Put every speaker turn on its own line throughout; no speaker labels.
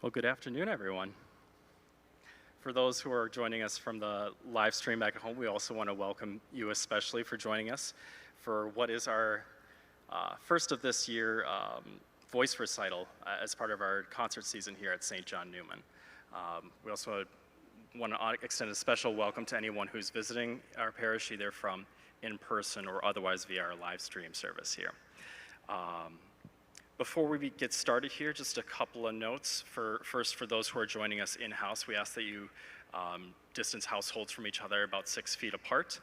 Well, good afternoon, everyone. For those who are joining us from the live stream back at home, we also want to welcome you especially for joining us for what is our first of this year voice recital as part of our concert season here at St. John Newman. We also want to extend a special welcome to anyone who's visiting our parish, either from in person or otherwise via our live stream service here. Before we get started here, just a couple of notes. First, for those who are joining us in-house, we ask that you distance households from each other about 6 feet apart.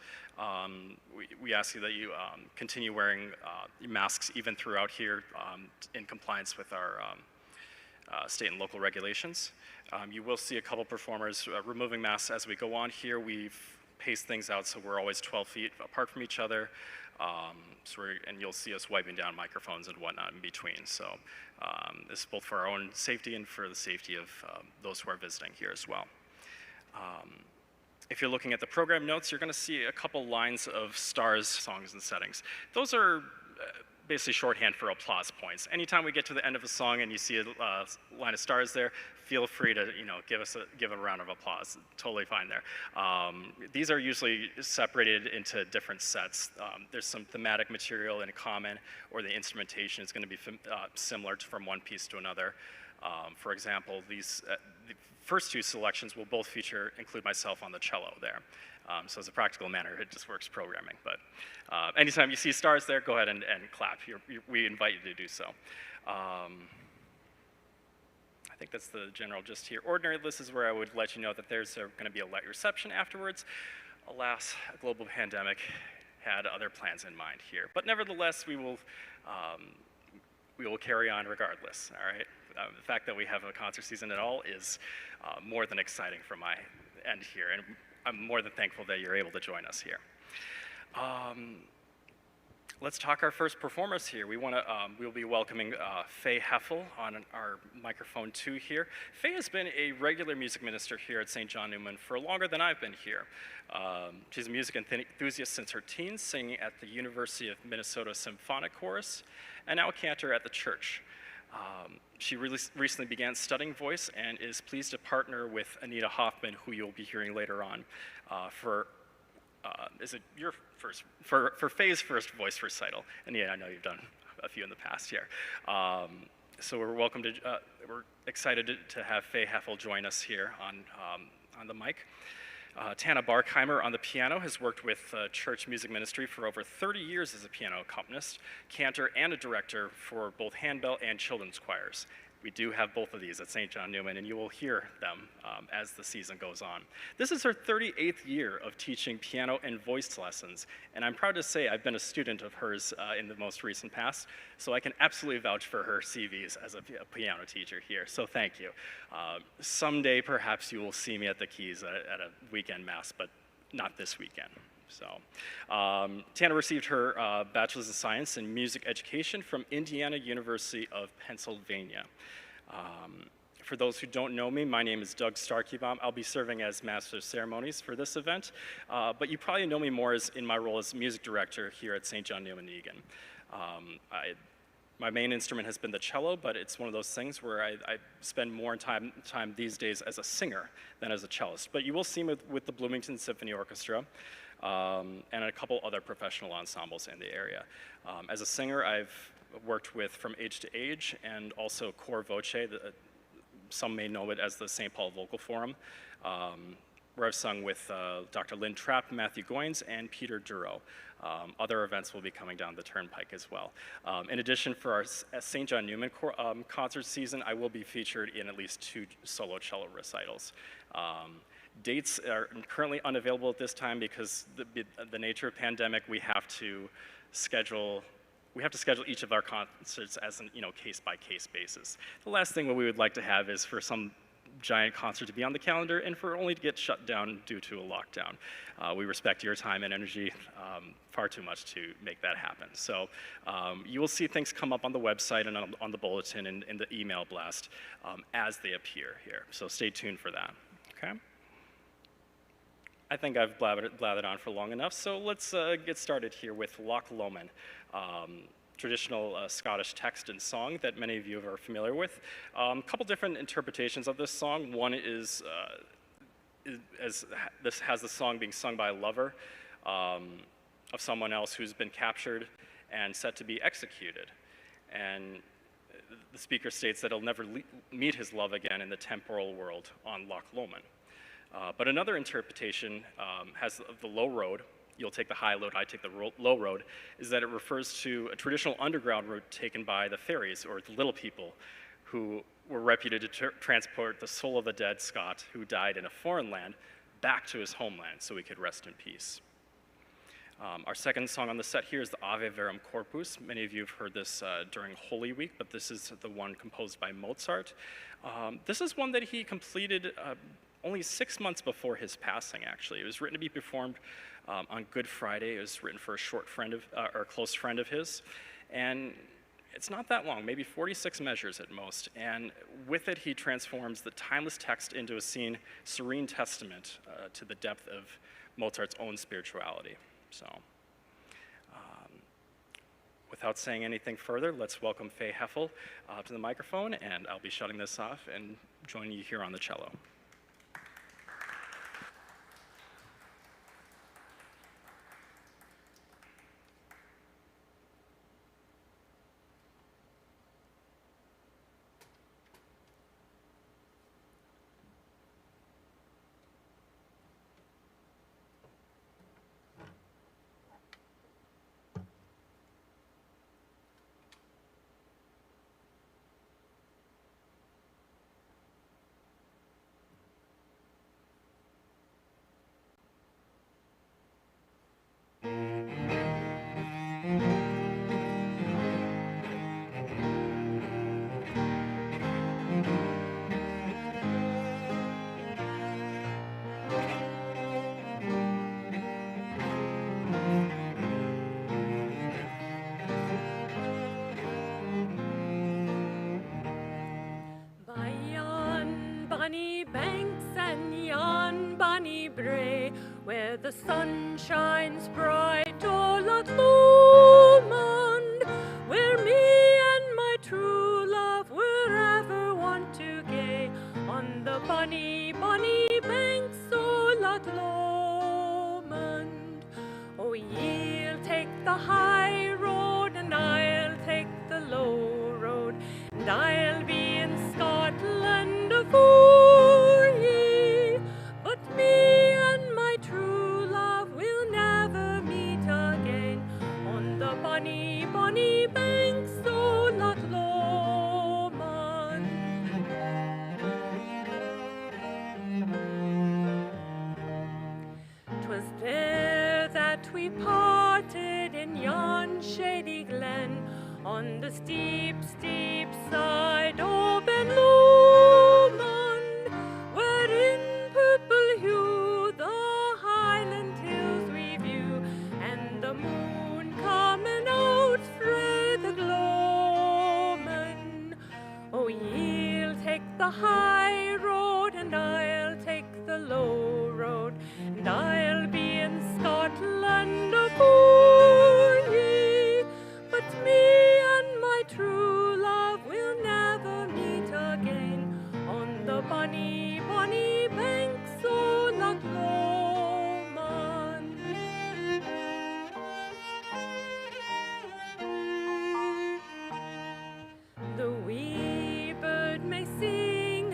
We ask you that you continue wearing masks even throughout here in compliance with our state and local regulations. You will see a couple performers removing masks as we go on here. We've paced things out so we're always 12 feet apart from each other. And you'll see us wiping down microphones and whatnot in between. So this is both for our own safety and for the safety of those who are visiting here as well. If you're looking at the program notes, you're going to see a couple lines of stars, songs, and settings. Those are basically shorthand for applause points. Anytime we get to the end of a song and you see a line of stars there, feel free to give a round of applause. Totally fine there. These are usually separated into different sets. There's some thematic material in common, or the instrumentation is going to be similar from one piece to another. For example, the first two selections will both include myself on the cello there. So as a practical matter, it just works programming. But anytime you see stars there, go ahead and clap. We invite you to do so. I think that's the general gist here. Ordinary list is where I would let you know that there's going to be a light reception afterwards. Alas, a global pandemic had other plans in mind here. But nevertheless, we will carry on regardless, all right? The fact that we have a concert season at all is more than exciting from my end here, and I'm more than thankful that you're able to join us here. Let's talk our first performers here. We'll be welcoming Faye Heffel on our microphone 2 here. Faye has been a regular music minister here at St. John Newman for longer than I've been here. She's a music enthusiast since her teens, singing at the University of Minnesota Symphonic Chorus, and now a cantor at the church. She recently began studying voice and is pleased to partner with Anita Hoffman, who you'll be hearing later on, for Faye's first voice recital. And yeah, I know you've done a few in the past here. So we're excited to have Faye Heffel join us here on the mic. Tana Barkheimer on the piano has worked with church music ministry for over 30 years as a piano accompanist, cantor, and a director for both handbell and children's choirs. We do have both of these at St. John Newman, and you will hear them as the season goes on. This is her 38th year of teaching piano and voice lessons, and I'm proud to say I've been a student of hers in the most recent past, so I can absolutely vouch for her CVs as a piano teacher here, so thank you. Someday, perhaps you will see me at the keys at a weekend mass, but not this weekend. So, Tana received her Bachelor's of Science in Music Education from Indiana University of Pennsylvania. For those who don't know me, my name is Doug Starkeybaum. I'll be serving as Master of Ceremonies for this event, but you probably know me more in my role as music director here at St. John Newman Egan. My main instrument has been the cello, but it's one of those things where I spend more time these days as a singer than as a cellist. But you will see me with the Bloomington Symphony Orchestra, and a couple other professional ensembles in the area. As a singer, I've worked with From Age to Age and also Cor Voce, some may know it as the St. Paul Vocal Forum, where I've sung with Dr. Lynn Trapp, Matthew Goins, and Peter Duro. Other events will be coming down the turnpike as well. In addition, for our St. John Newman concert season, I will be featured in at least 2 solo cello recitals. Dates are currently unavailable at this time because the nature of pandemic, we have to schedule each of our concerts as an case-by-case basis. The last thing we would like to have is for some giant concert to be on the calendar and for only to get shut down due to a lockdown. We respect your time and energy far too much to make that happen. So you will see things come up on the website and on the bulletin and in the email blast as they appear here. So stay tuned for that, okay? I think I've blathered on for long enough, so let's get started here with Loch Lomond. traditional Scottish text and song that many of you are familiar with. A couple different interpretations of this song. One is, as this has the song being sung by a lover of someone else who's been captured and set to be executed. And the speaker states that he'll never meet his love again in the temporal world on Loch Lomond. But another interpretation has the low road. You'll take the high road, I take the low road, is that it refers to a traditional underground route taken by the fairies, or the little people, who were reputed to transport the soul of the dead Scot who died in a foreign land back to his homeland so he could rest in peace. Our second song on the set here is the Ave Verum Corpus. Many of you have heard this during Holy Week, but this is the one composed by Mozart. This is one that he completed only 6 months before his passing, actually. It was written to be performed on Good Friday. It was written for a short friend of, or a close friend of his. And it's not that long, maybe 46 measures at most. And with it, he transforms the timeless text into a serene testament to the depth of Mozart's own spirituality. So, without saying anything further, let's welcome Faye Heffel to the microphone, and I'll be shutting this off and joining you here on the cello.
Bonny banks and yon bonny brae, where the sun shines bright o'er Loch Lomond, where me and my true love were ever wont to gae, on the bonny, bonny banks o' Loch Lomond. Oh, ye'll take the high road and I'll take the low road, and I'll be in Scotland afore ye, but me and my true love will never meet again on the bonny, bonny banks o' Loch Lomond. 'Twas there that we parted in yon shady glen, on the steep, steep side of Ben Lomond, where in purple hue the Highland hills we view, and the moon coming out frae the gloamin'. Oh, ye'll take the high road and I'll take the low road, and I'll be in Scotland afore ye, but me and my true love will never meet again on the bonny, bonny banks o' Loch Lomond. The wee bird may sing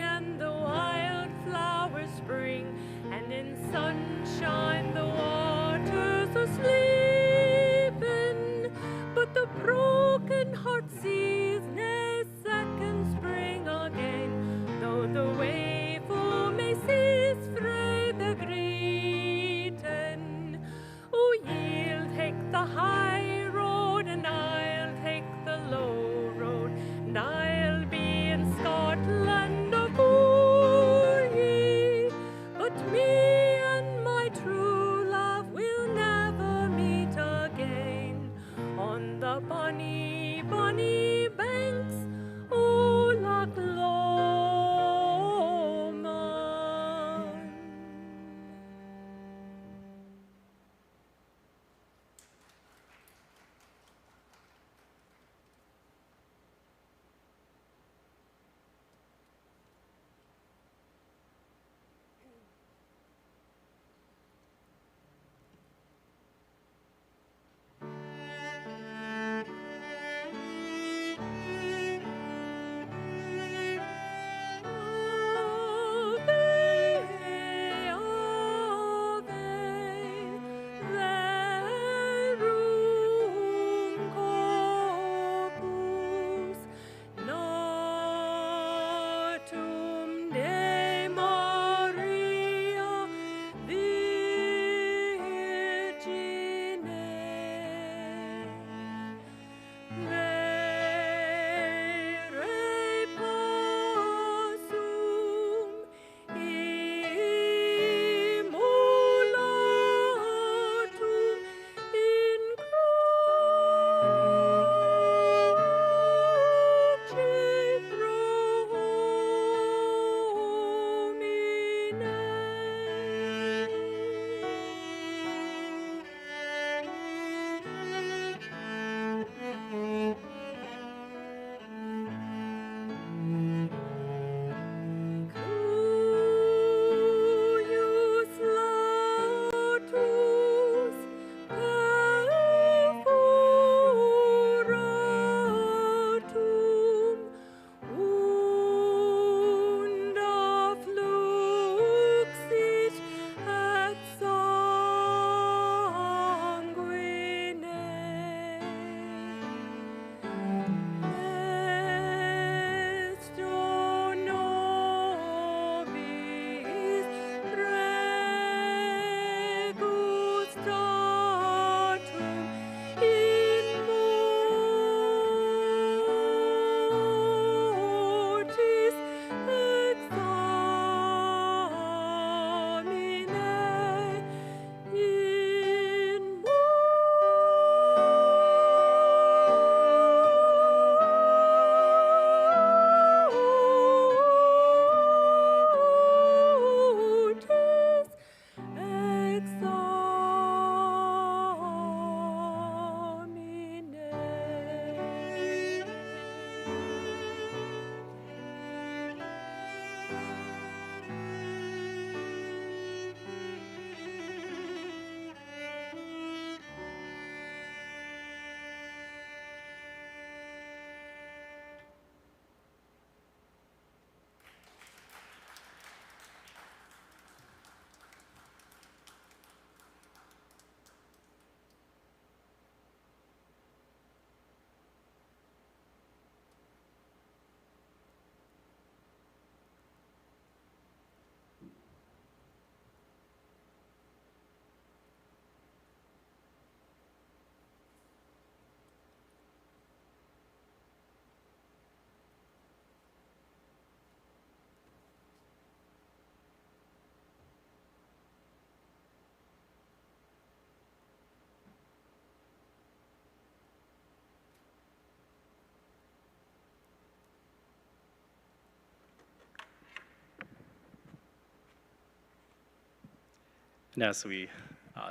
And as we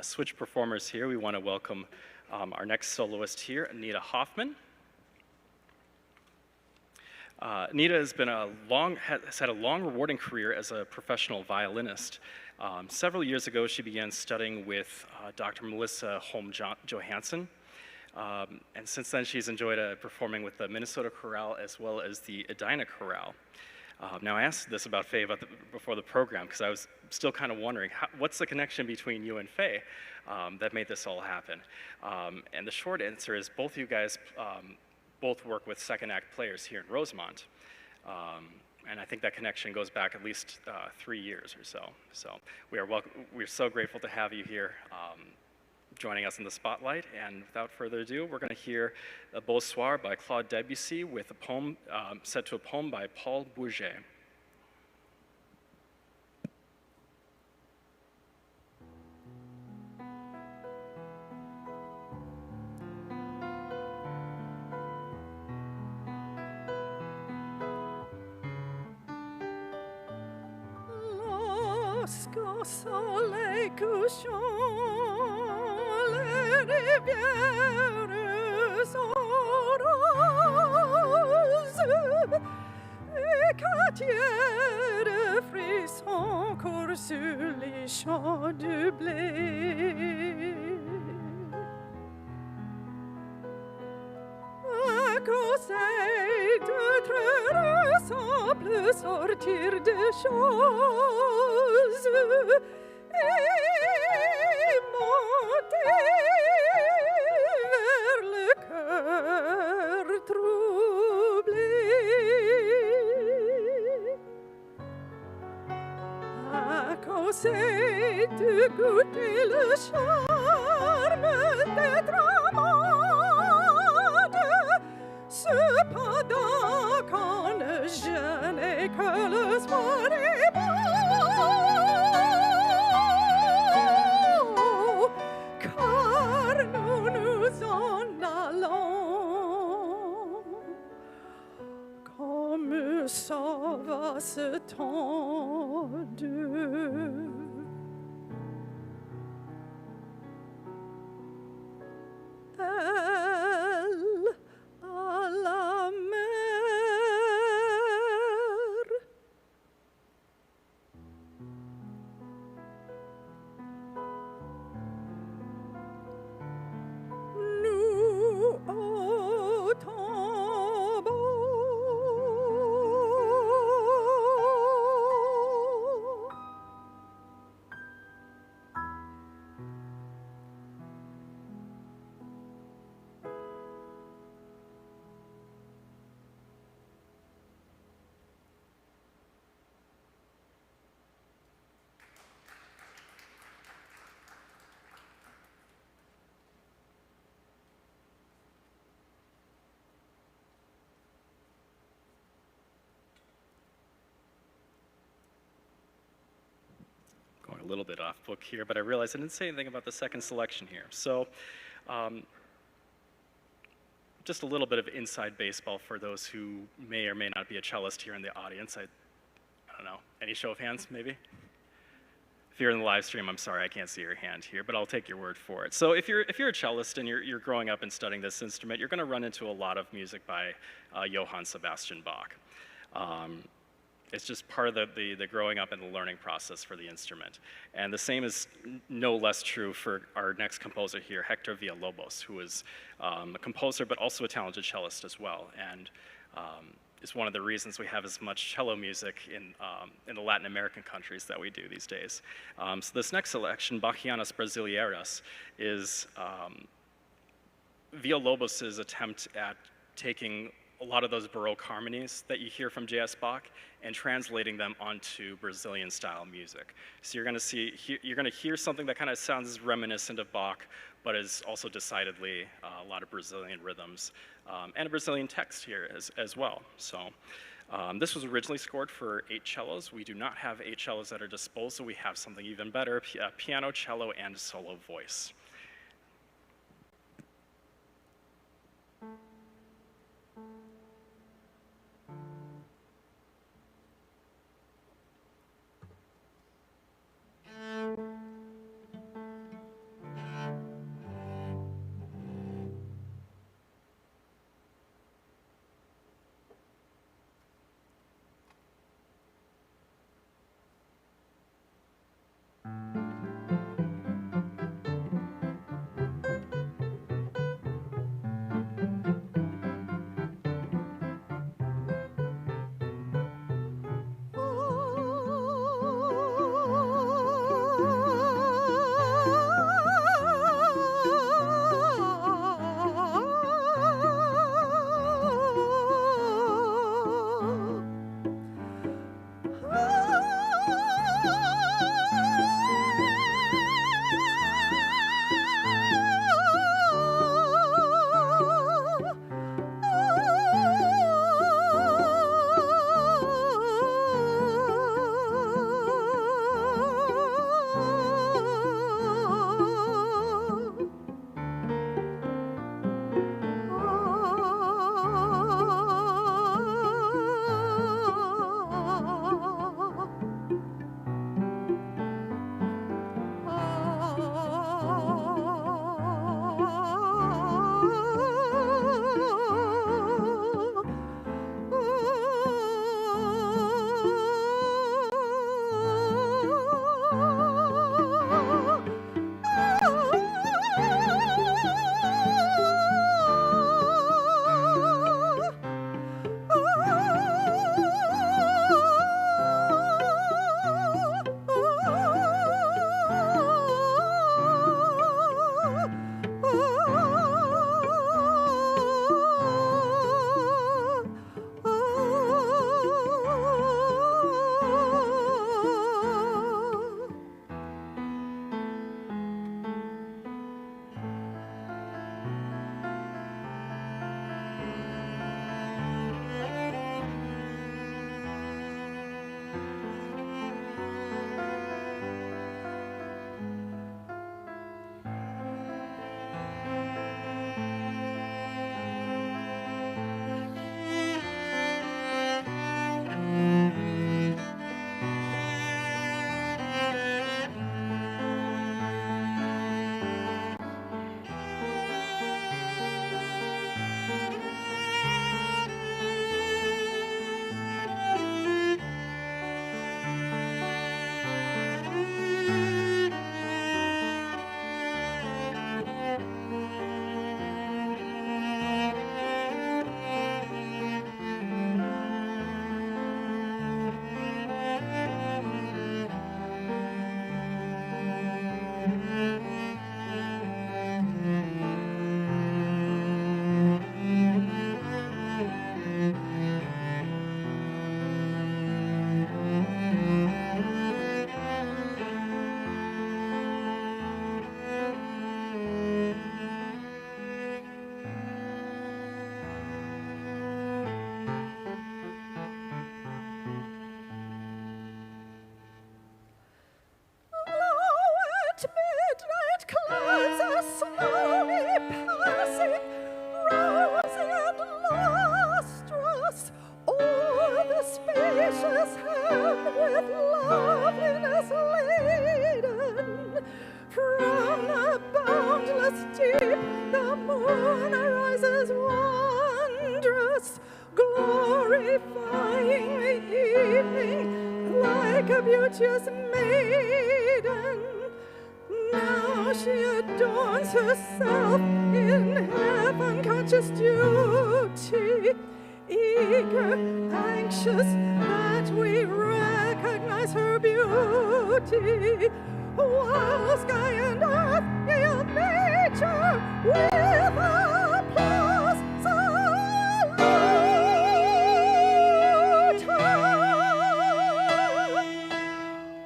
switch performers here, we want to welcome our next soloist here, Anita Hoffman. Anita has had a long, rewarding career as a professional violinist. Several years ago, she began studying with Dr. Melissa Holm Johansson. And since then, she's enjoyed performing with the Minnesota Chorale as well as the Edina Chorale. Now, I asked this about Faye before the program because I was still kind of wondering, what's the connection between you and Faye that made this all happen? And the short answer is both of you guys both work with second act players here in Rosemont. And I think that connection goes back at least 3 years or so. So we're so grateful to have you here joining us in the spotlight. And without further ado, we're going to hear a Beau Soir by Claude Debussy with a poem set to a poem by Paul Bourget.
Lorsqu'au soleil couchant, les rivières sont roses et quartiers de frissons courent sur les champs de blé. À conseil d'autres ressemble sortir des choses et monter vers le cœur troublé. À conseil de goûter le charme d'être amante, cependant qu'on ne jeûne et que le soir est beau, car nous nous en allons comme ça va se tendre. Elle à la mer. Nous au tombeau.
Going a little bit off book here, but I realized I didn't say anything about the second selection here. So just a little bit of inside baseball for those who may or may not be a cellist here in the audience. I don't know, any show of hands maybe? If you're in the live stream, I'm sorry, I can't see your hand here, but I'll take your word for it. So if you're a cellist and you're growing up and studying this instrument, you're going to run into a lot of music by Johann Sebastian Bach. It's just part of the growing up and the learning process for the instrument. And the same is no less true for our next composer here, Hector Villalobos, who is a composer but also a talented cellist as well. And it's one of the reasons we have as much cello music in the Latin American countries that we do these days. So this next selection, Bachianas Brasileiras, is Villalobos' attempt at taking a lot of those Baroque harmonies that you hear from J.S. Bach and translating them onto Brazilian-style music. So you're going to hear something that kind of sounds reminiscent of Bach, but is also decidedly a lot of Brazilian rhythms and a Brazilian text here as well. So this was originally scored for 8 cellos. We do not have 8 cellos at our disposal. We have something even better: piano, cello, and solo voice.
slowly passing, rosy and lustrous, o'er the spacious heaven with loveliness laden. From the boundless deep the moon arises wondrous, glorifying the evening like a beauteous maiden. Now she adorns herself in heaven-conscious duty, eager, anxious that we recognize her beauty, while sky and earth hail nature with applause salute her.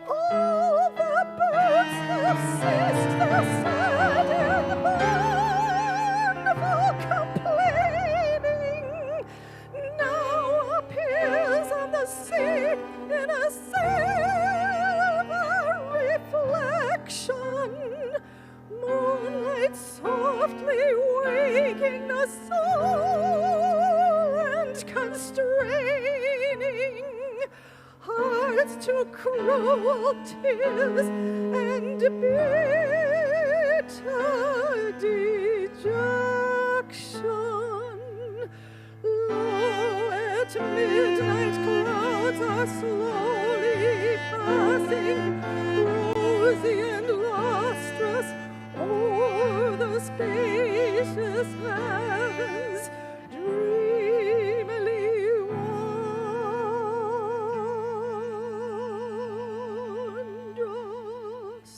All the birds have ceased their sad and mournful complaining. Now appears on the sea in a silver reflection, moonlight softly waking the soul and constraining hearts to cruel tears and bitter dejection. Lo, at midnight clouds are slowly passing, rosy and lustrous, o'er the spacious heavens, dreamily wondrous.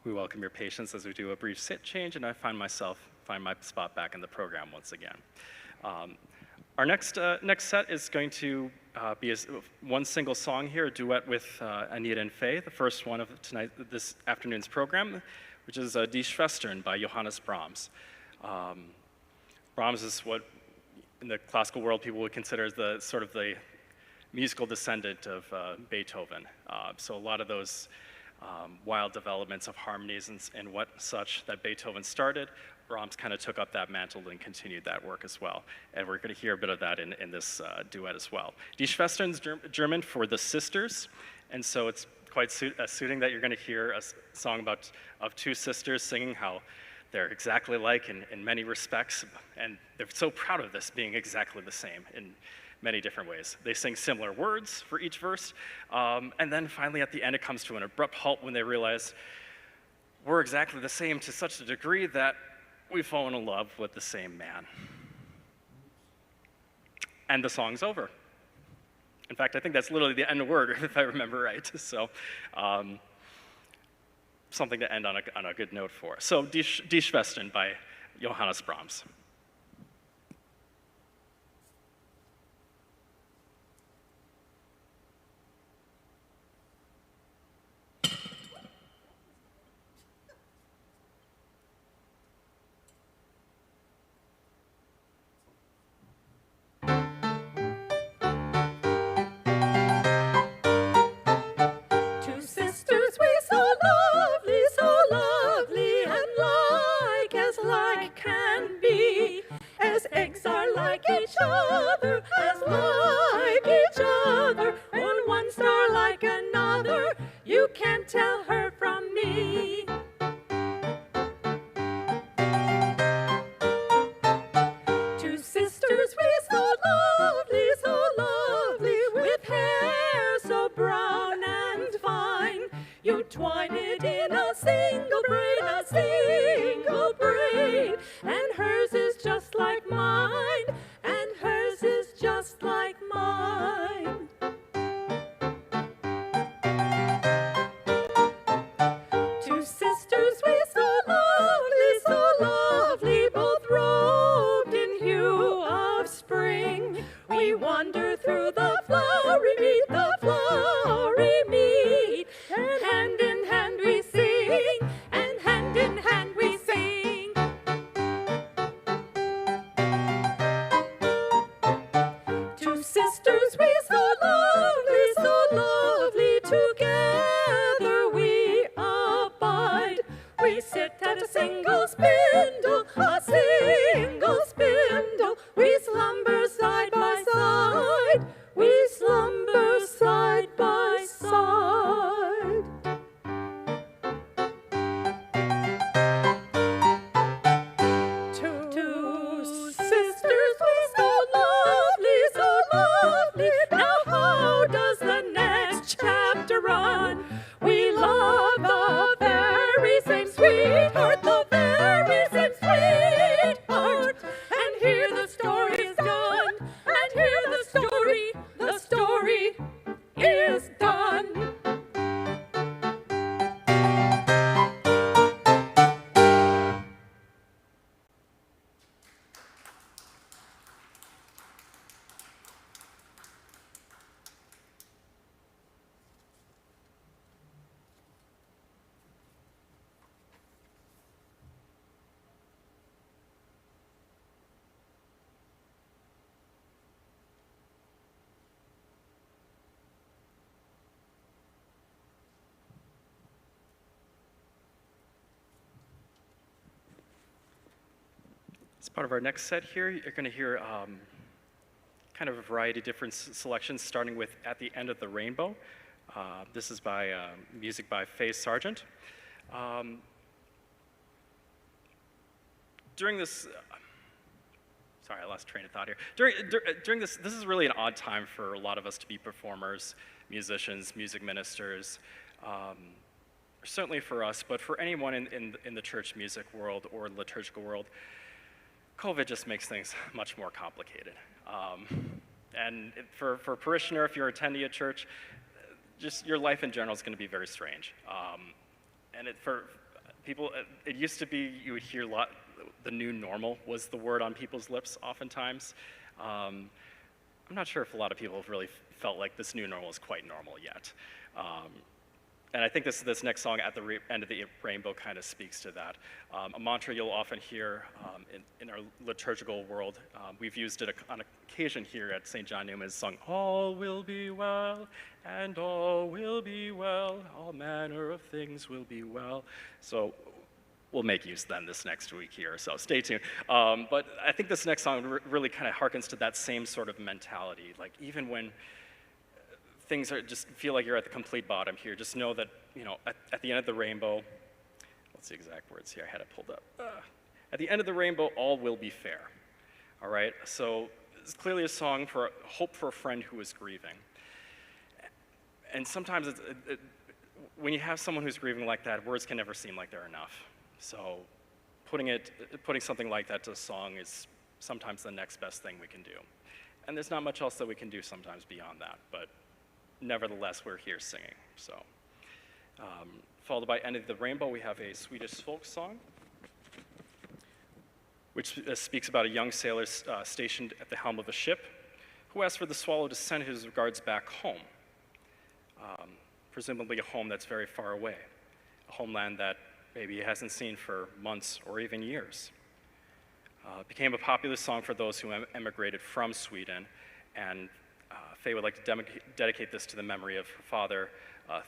We welcome your patience as we do a brief sit change, and I find my spot back in the program once again. Our next set is going to be one single song here, a duet with Anita and Faye, the first one of this afternoon's program. which is Die Schwestern by Johannes Brahms. Brahms is what in the classical world people would consider as the sort of the musical descendant of Beethoven. So a lot of those wild developments of harmonies and what such that Beethoven started, Brahms kind of took up that mantle and continued that work as well. And we're going to hear a bit of that in this duet as well. Die Schwestern is German for the sisters, and so it's quite suiting that you're going to hear a song of two sisters singing how they're exactly alike in many respects, and they're so proud of this being exactly the same in many different ways. They sing similar words for each verse, and then finally at the end it comes to an abrupt halt when they realize we're exactly the same to such a degree that we've fallen in love with the same man. And the song's over. In fact, I think that's literally the end word, if I remember right. So, something to end on a good note for. So, Die Schwestern by Johannes Brahms. As part of our next set here, you're going to hear kind of a variety of different selections, starting with At the End of the Rainbow. This is by music by Faye Sargent. During this, sorry, I lost train of thought here. During this is really an odd time for a lot of us to be performers, musicians, music ministers. Certainly for us, but for anyone in the church music world or liturgical world, COVID just makes things much more complicated. And for a parishioner, if you're attending a church, just your life in general is going to be very strange. And for people, it used to be you would hear the new normal was the word on people's lips oftentimes. I'm not sure if a lot of people have really felt like this new normal is quite normal yet. And I think this next song, At the End of the Rainbow, kind of speaks to that. A mantra you'll often hear in our liturgical world. We've used it on occasion here at St. John Newman. It's sung, all will be well, and all will be well, all manner of things will be well. So we'll make use then this next week here, so stay tuned. But I think this next song really kind of harkens to that same sort of mentality. Like even when things just feel like you're at the complete bottom here, just know that, at the end of the rainbow, what's the exact words here? I had it pulled up. At the end of the rainbow, all will be fair. All right, so it's clearly a song for hope for a friend who is grieving. And sometimes when you have someone who's grieving like that, words can never seem like they're enough. So putting something like that to a song is sometimes the next best thing we can do. And there's not much else that we can do sometimes beyond that, but nevertheless, we're here singing. So, followed by End of the Rainbow, we have a Swedish folk song, which speaks about a young sailor stationed at the helm of a ship who asks for the swallow to send his regards back home, presumably a home that's very far away, a homeland that maybe he hasn't seen for months or even years. It became a popular song for those who emigrated from Sweden, and Faye would like to dedicate this to the memory of her father,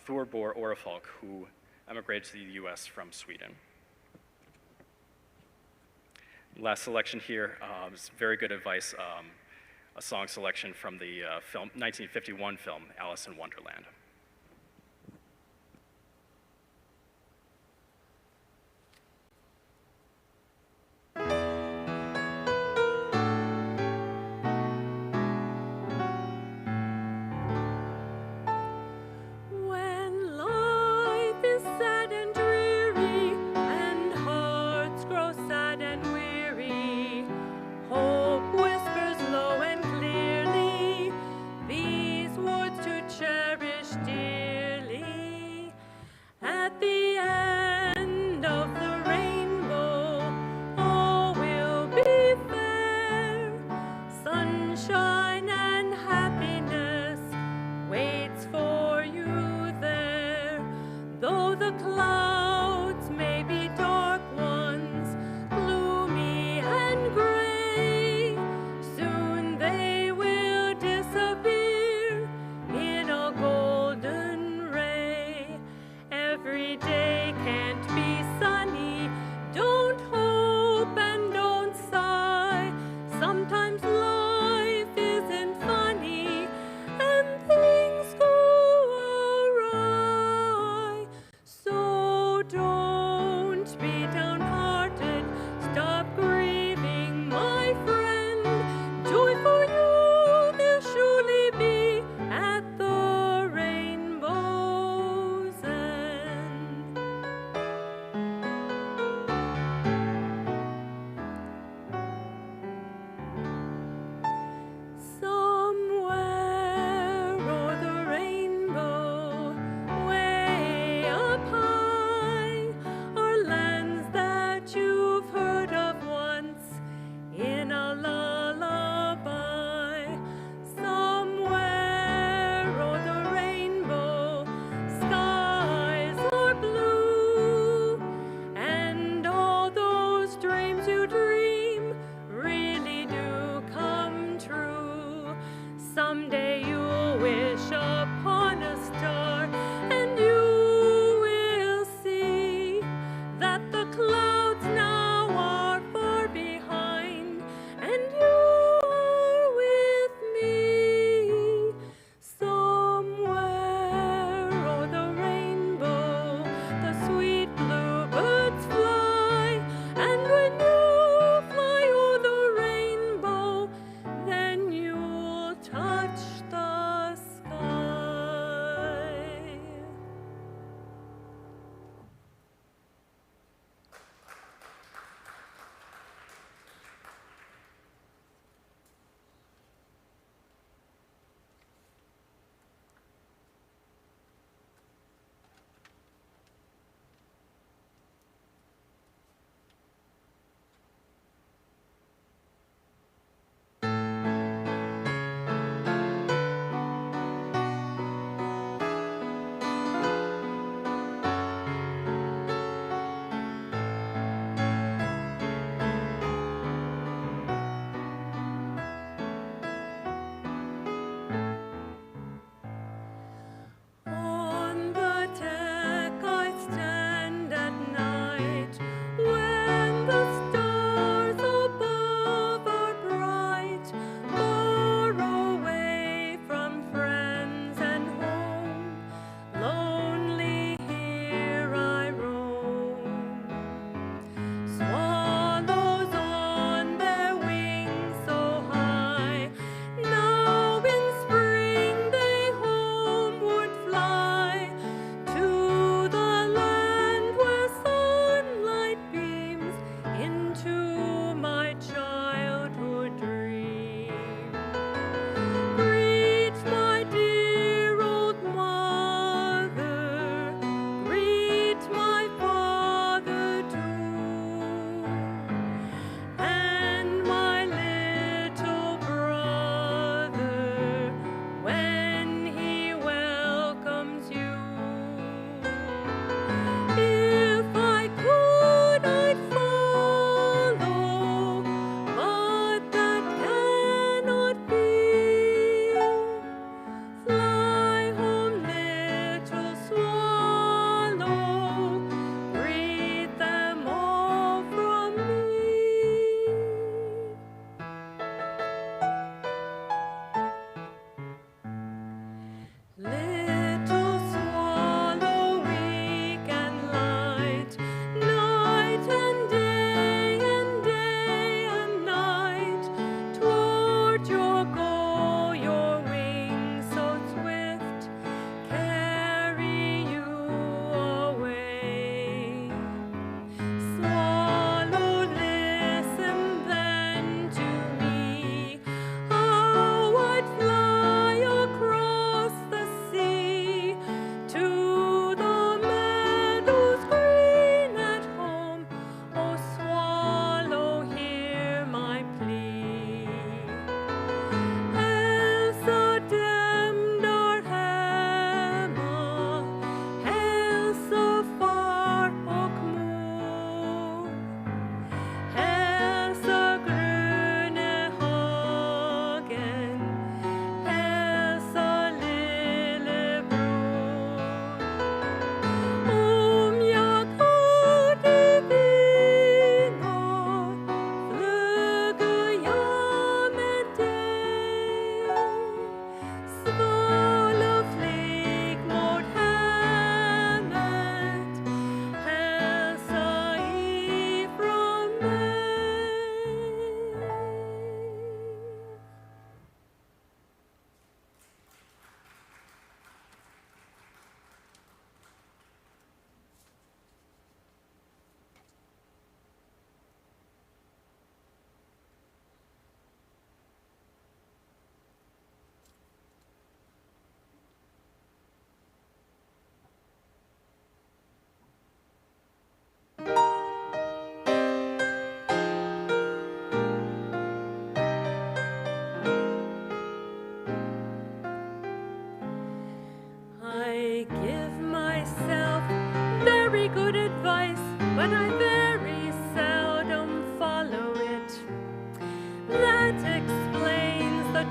Thorbor Orefalk, who emigrated to the US from Sweden. Last selection here is very good advice, a song selection from the 1951 film, Alice in Wonderland.
Cherish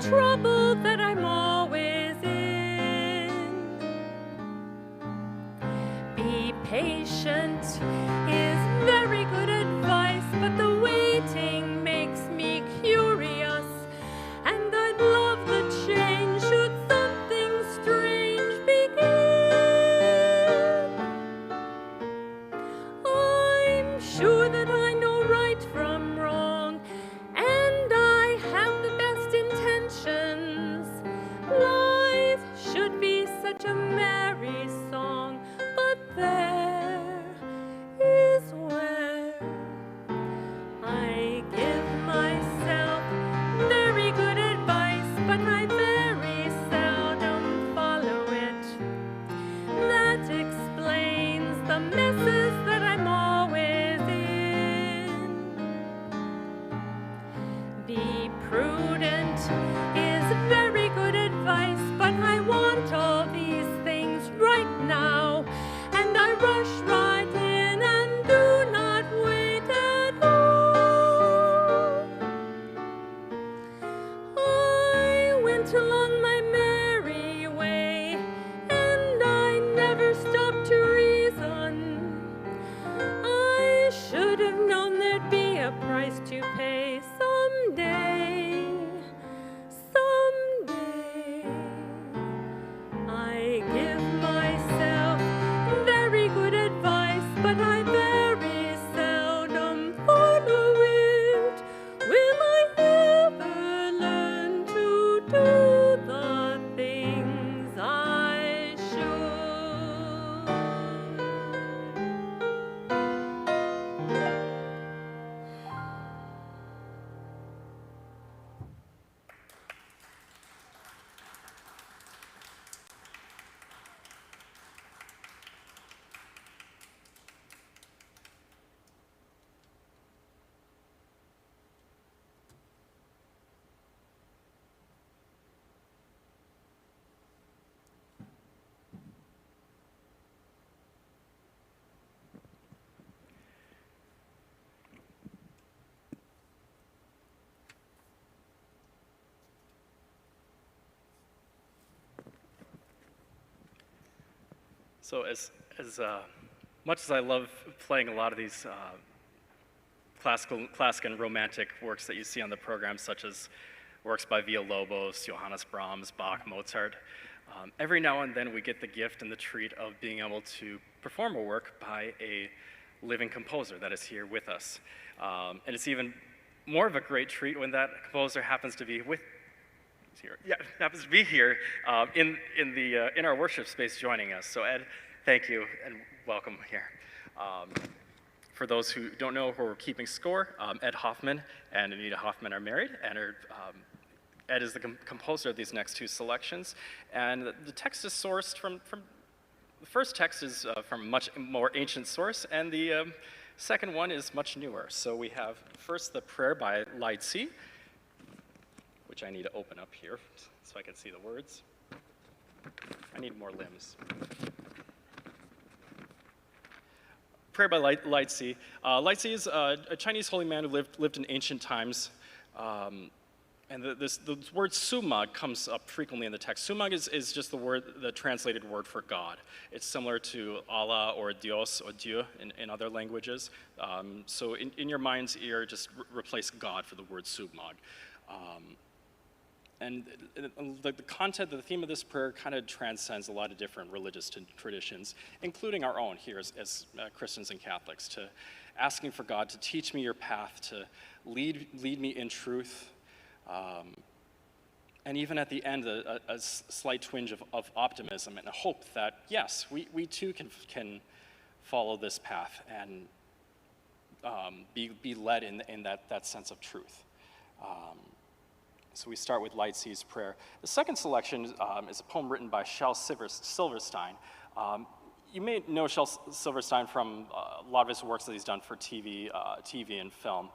trouble that I'm always in. Be patient is very good advice, but the waiting makes me curious, and I'd love the change should something strange begin. I'm sure that I know right from wrong, and I have the best intentions. Life should be such a merry song, but there is where I give myself very good advice, but I very seldom follow it. That explains the messes that I'm always in. Be prudent is very good advice, but I want all these things right now, and I rush right in and do not wait at all. I went along my merry way, and I never stopped to reason. I should have known there'd be a price to pay someday. Someday. I give myself very good advice, but I very seldom follow it. Will I ever learn to do the things I should?
So as much as I love playing a lot of these classic and romantic works that you see on the program, such as works by Villalobos, Johannes Brahms, Bach, Mozart, every now and then we get the gift and the treat of being able to perform a work by a living composer that is here with us. And it's even more of a great treat when that composer happens to be here in our worship space joining us. So Ed, thank you and welcome here. For those who don't know who we're keeping score, Ed Hoffman and Anita Hoffman are married, and Ed is the composer of these next two selections. And the text is sourced from the first text is from a much more ancient source, and the second one is much newer. So we have first the prayer by Leitzi, which I need to open up here so I can see the words. I need more limbs. Prayer by Leitzi. Leitzi is a Chinese holy man who lived in ancient times. And the word sumag comes up frequently in the text. Sumag is just the translated word for God. It's similar to Allah or Dios or Dieu in other languages. So in your mind's ear, just replace God for the word sumag. And the content, the theme of this prayer kind of transcends a lot of different religious traditions, including our own here as Christians and Catholics, to asking for God to teach me your path, to lead me in truth, and even at the end, a slight twinge of optimism and a hope that, yes, we too can follow this path and be led in that sense of truth. So we start with Leitzi's prayer. The second selection is a poem written by Shel Silverstein. You may know Shel Silverstein from a lot of his works that he's done for TV and film.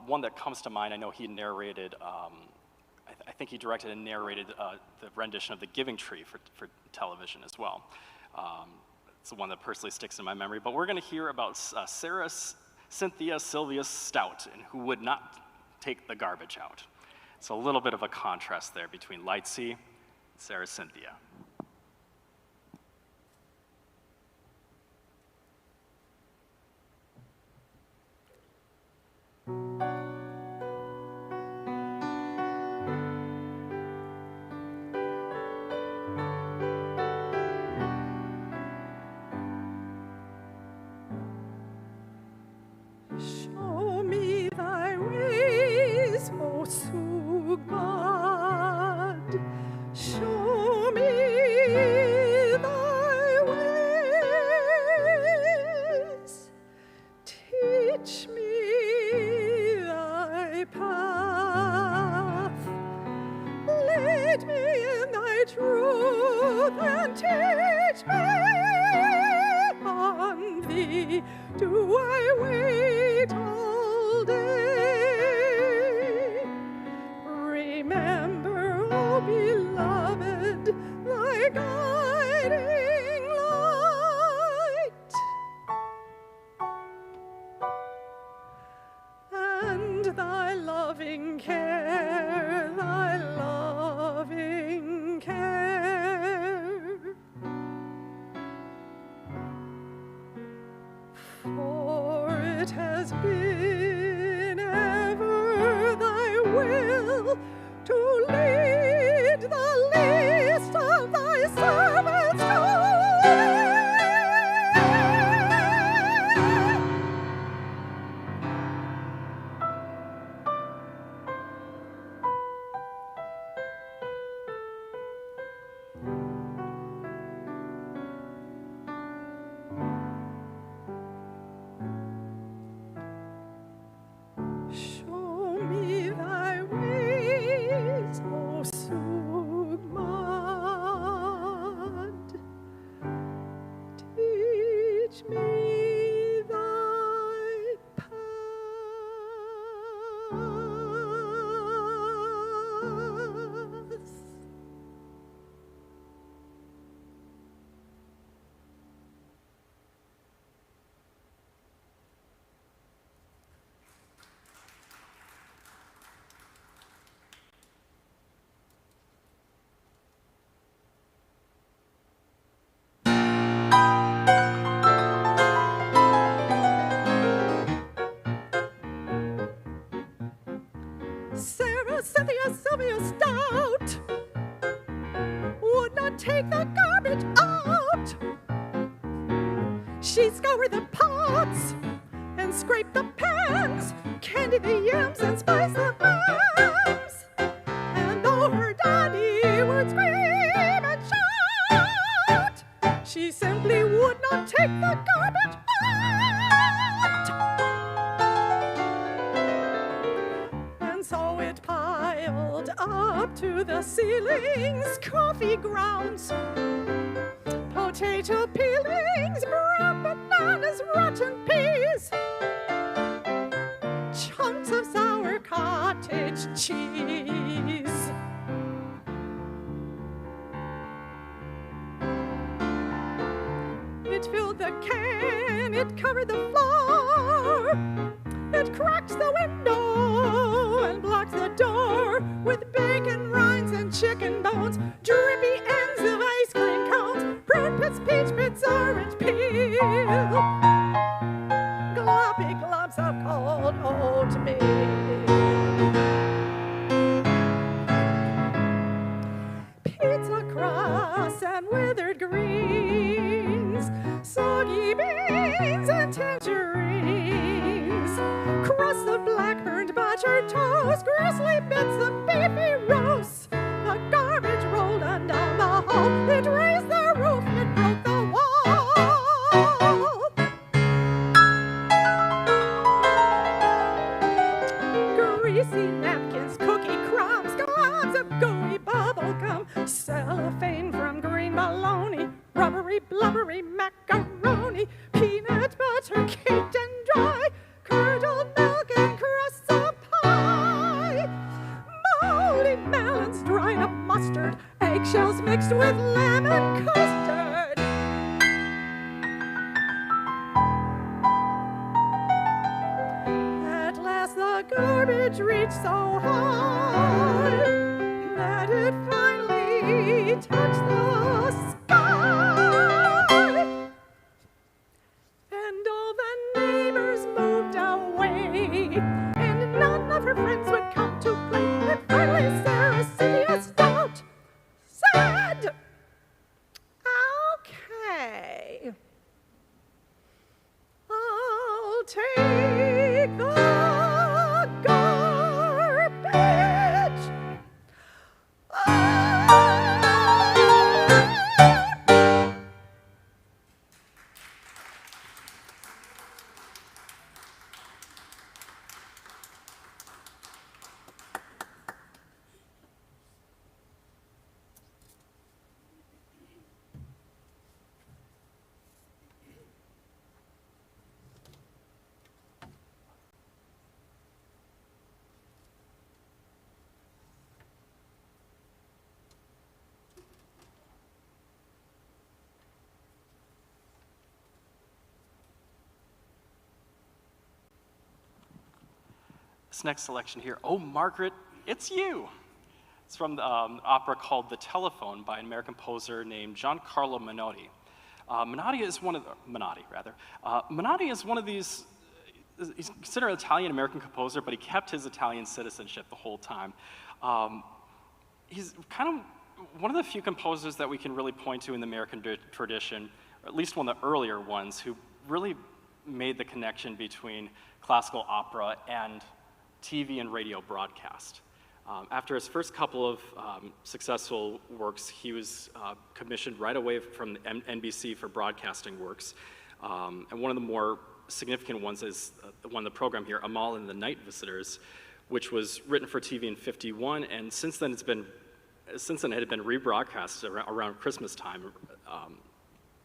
One that comes to mind, I know he narrated, I think he directed and narrated the rendition of The Giving Tree for television as well. It's the one that personally sticks in my memory. But we're going to hear about Sarah Cynthia Sylvia Stout, and who would not take the garbage out. So a little bit of a contrast there between Lightsey and Sarah Cynthia.
Show me thy ways, O Sugmad. Show me thy ways. Teach me thy path. Lead me in thy truth and teach me. On thee do I wait all day. Remember, O beloved, thy guiding light, and thy loving care, thy loving care. For it has been ever thy will to lead the least of thy servants to show me thy ways, O Sugmad. Teach me thy paths. Sarah, Cynthia, Sylvia Stout would not take the garbage out. She scoured the pots and scraped the pans, candied the yams and spiced the hams. And though her daddy would scream and shout, she simply would not take the garbage out. And so it piled up to the ceilings, coffee grounds, potato peelings, brown bananas, rotten peas, chunks of sour cottage cheese. It filled the can, it covered the floor, it cracks the window and blocks the door with bacon rinds and chicken bones, drippy ends of ice cream cones, prune pits, peach pits, orange peel, gloppy globs of cold oatmeal, pizza crusts and withered greens, soggy beans and tangerines, crusts of black-burned buttered toast, grisly bits of beefy roast. The garbage rolled on down the hall, it raised the roof, it broke the wall. Greasy napkins, cookie crumbs, globs of gooey bubble gum, cellophane from green bologna, rubbery, blubbery macaroni, peanut butter caked and dry, curdled milk and crusts of pie, moldy melons, dried up mustard, eggshells mixed with lemon custard. At last the garbage reached so high,
This next selection here, Oh, Margaret, It's You. It's from the opera called The Telephone by an American composer named Giancarlo Menotti. Menotti is one of these, he's considered an Italian-American composer, but he kept his Italian citizenship the whole time. He's kind of one of the few composers that we can really point to in the American tradition, or at least one of the earlier ones, who really made the connection between classical opera and TV and radio broadcast. After his first couple of successful works, he was commissioned right away from NBC for broadcasting works. And one of the more significant ones is the one in the program here, Amal and the Night Visitors, which was written for TV in '51, and since then it had been rebroadcast around Christmas time.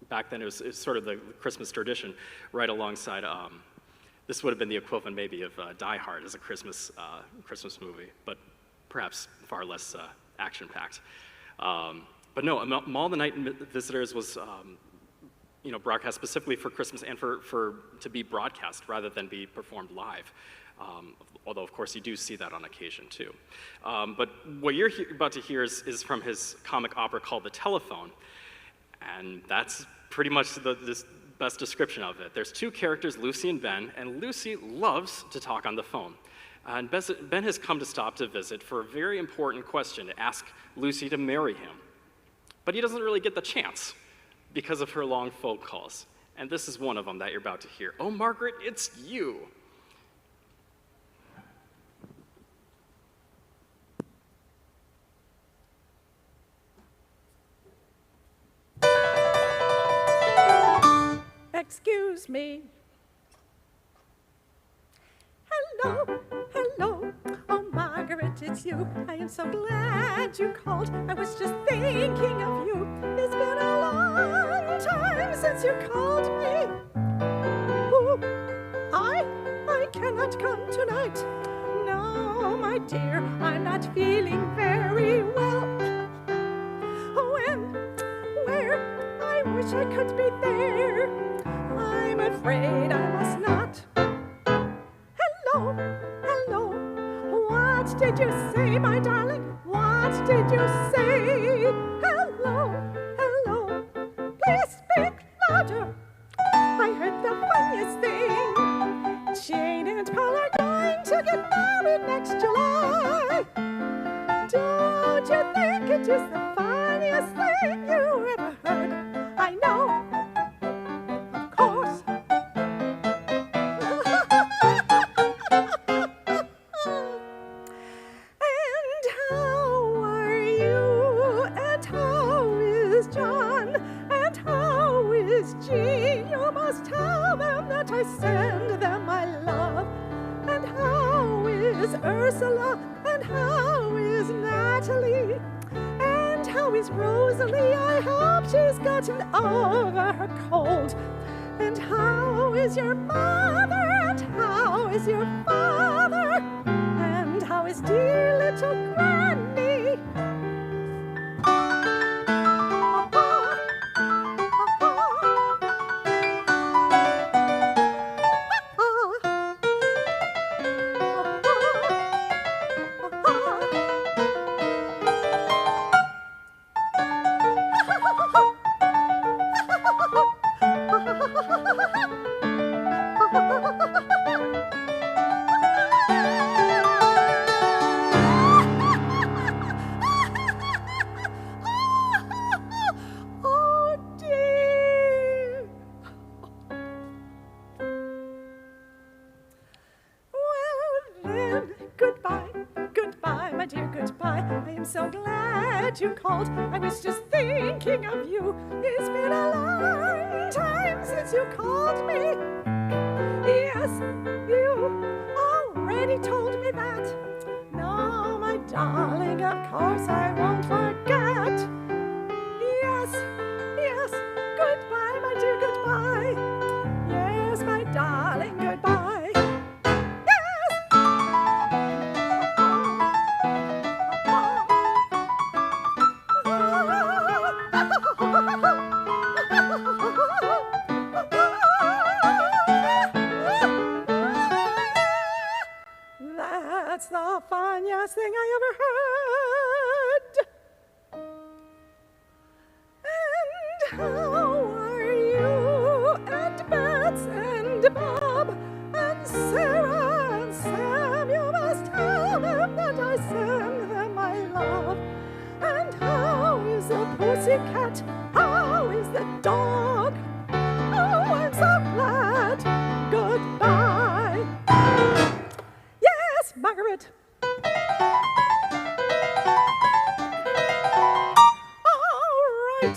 Back then it was sort of the Christmas tradition, right alongside, this would have been the equivalent maybe of Die Hard as a Christmas movie, but perhaps far less action-packed. But no, Amal the Night Visitors was broadcast specifically for Christmas and to be broadcast rather than be performed live. Although, of course, you do see that on occasion, too. But what you're about to hear is from his comic opera called The Telephone, and that's pretty much the best description of it. There's two characters, Lucy and Ben, and Lucy loves to talk on the phone. And Ben has come to stop to visit for a very important question, to ask Lucy to marry him. But he doesn't really get the chance because of her long phone calls. And this is one of them that you're about to hear. Oh, Margaret, it's you.
Excuse me. Hello, hello. Oh, Margaret, it's you. I am so glad you called. I was just thinking of you. It's been a long time since you called me. Oh, I cannot come tonight. No, my dear, I'm not feeling very well. Where? I wish I could be there. I'm afraid I must not. Hello, hello. What did you say, my darling? What did you say? Hello, hello. Please speak louder. I heard the funniest thing. Jane and Paul are going to get married next July. Don't you think it is the funniest thing you ever heard? I know. Send them my love. And how is Ursula? And how is Natalie? And how is Rosalie? I hope she's gotten over her cold. And how is your mother? And how is your father? And how is dear little Granny? So glad you called. I was just thinking of you. It's been a long time since you called me. Yes, you already told me that. No, my darling, of course I won't forget. Yes, yes, goodbye, my dear, goodbye. Yes, my darling, goodbye. That's the funniest thing I ever heard. And how are you and Bets and Bob and Sarah and Sam? You must tell them that I send them my love. And how is the pussycat? How is the dog? Oh, I'm so glad. Goodbye. Yes, Margaret.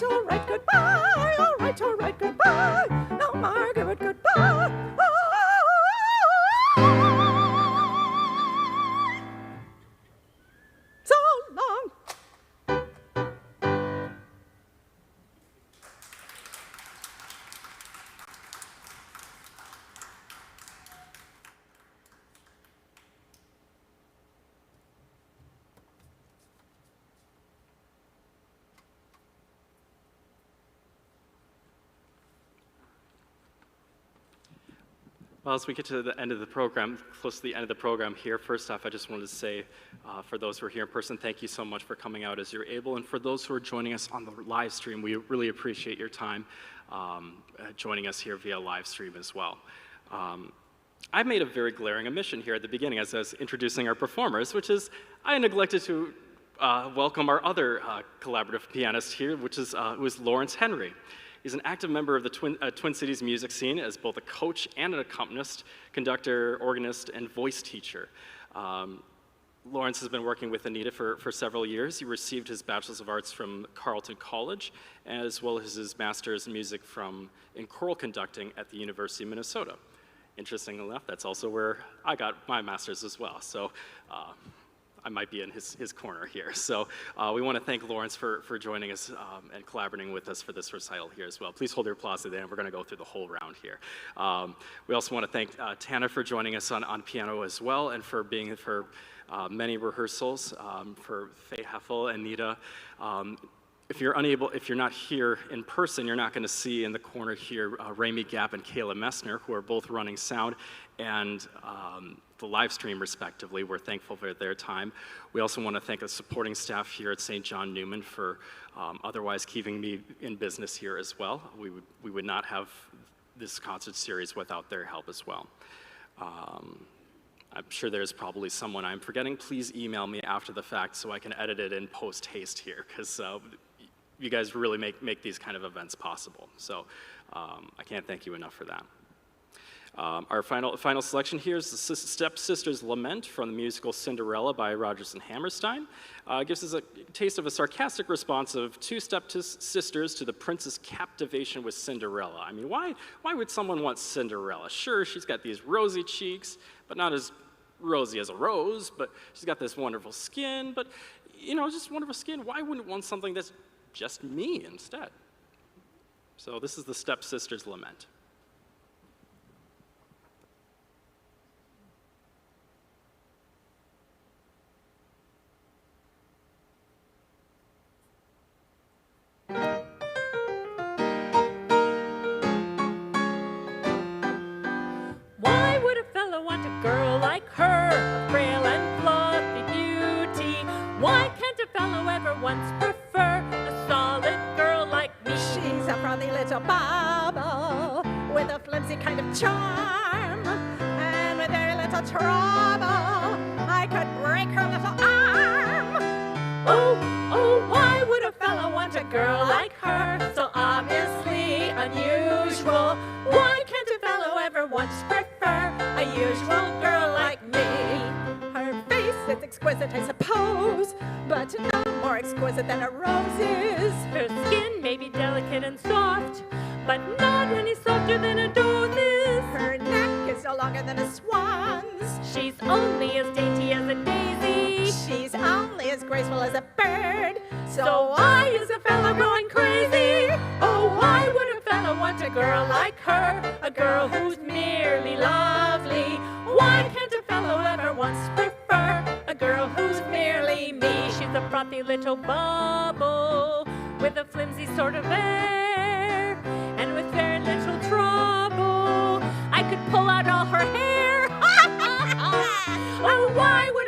All right, goodbye. All right, goodbye. Now, Margaret, goodbye. So long.
Well, as we get to the end of the program, close to the end of the program here, first off, I just wanted to say, for those who are here in person, thank you so much for coming out as you're able. And for those who are joining us on the live stream, we really appreciate your time joining us here via live stream as well. I made a very glaring omission here at the beginning as I was introducing our performers, which is I neglected to welcome our other collaborative pianist here, which is Lawrence Henry. He's an active member of the Twin Cities music scene as both a coach and an accompanist, conductor, organist, and voice teacher. Lawrence has been working with Anita for several years. He received his Bachelor's of Arts from Carleton College, as well as his Master's in Music in choral conducting at the University of Minnesota. Interestingly enough, that's also where I got my Master's as well. So I might be in his corner here. So we want to thank Lawrence for joining us and collaborating with us for this recital here as well. Please hold your applause to the end. We're going to go through the whole round here. We also want to thank Tana for joining us on piano as well, and for being for many rehearsals, for Faye Heffel and Nita. If you're not here in person, you're not going to see in the corner here Rami Gap and Kayla Messner, who are both running sound and the live stream respectively. We're thankful for their time. We also want to thank the supporting staff here at St. John Newman for otherwise keeping me in business here as well. We would not have this concert series without their help as well. I'm sure there's probably someone I'm forgetting. Please email me after the fact so I can edit it in post-haste here, because you guys really make these kind of events possible. So I can't thank you enough for that. Our final selection here is the Stepsisters Lament from the musical Cinderella by Rodgers and Hammerstein. Gives us a taste of a sarcastic response of two stepsisters to the prince's captivation with Cinderella. I mean, why would someone want Cinderella? Sure, she's got these rosy cheeks, but not as rosy as a rose, but she's got this wonderful skin, but, you know, just wonderful skin. Why wouldn't want something that's just me instead? So this is the Stepsisters Lament.
Why would a fellow want a girl like her, a frail and fluffy beauty? Why can't a fellow ever once prefer a solid girl like me?
She's a frothy little bauble with a flimsy kind of charm, and with very little trouble I could break her little arm. Oh, why would a fellow want a girl like her, so obviously unusual? Why can't a fellow ever once prefer a usual girl like me? Her face is exquisite, I suppose, but no more exquisite than a rose is.
Her skin may be delicate and soft, but not any softer than a doe's is.
Her neck is no longer than a swan's.
She's only as dainty as a daisy.
She's only as graceful as a bird. So why is a fellow going crazy? Oh, why would a fellow want a girl like her, a girl who's merely lovely? Why can't a fellow ever once prefer a girl who's merely me?
She's a frothy little bubble with a flimsy sort of air, and with very little trouble I could pull out all her hair. Oh, why would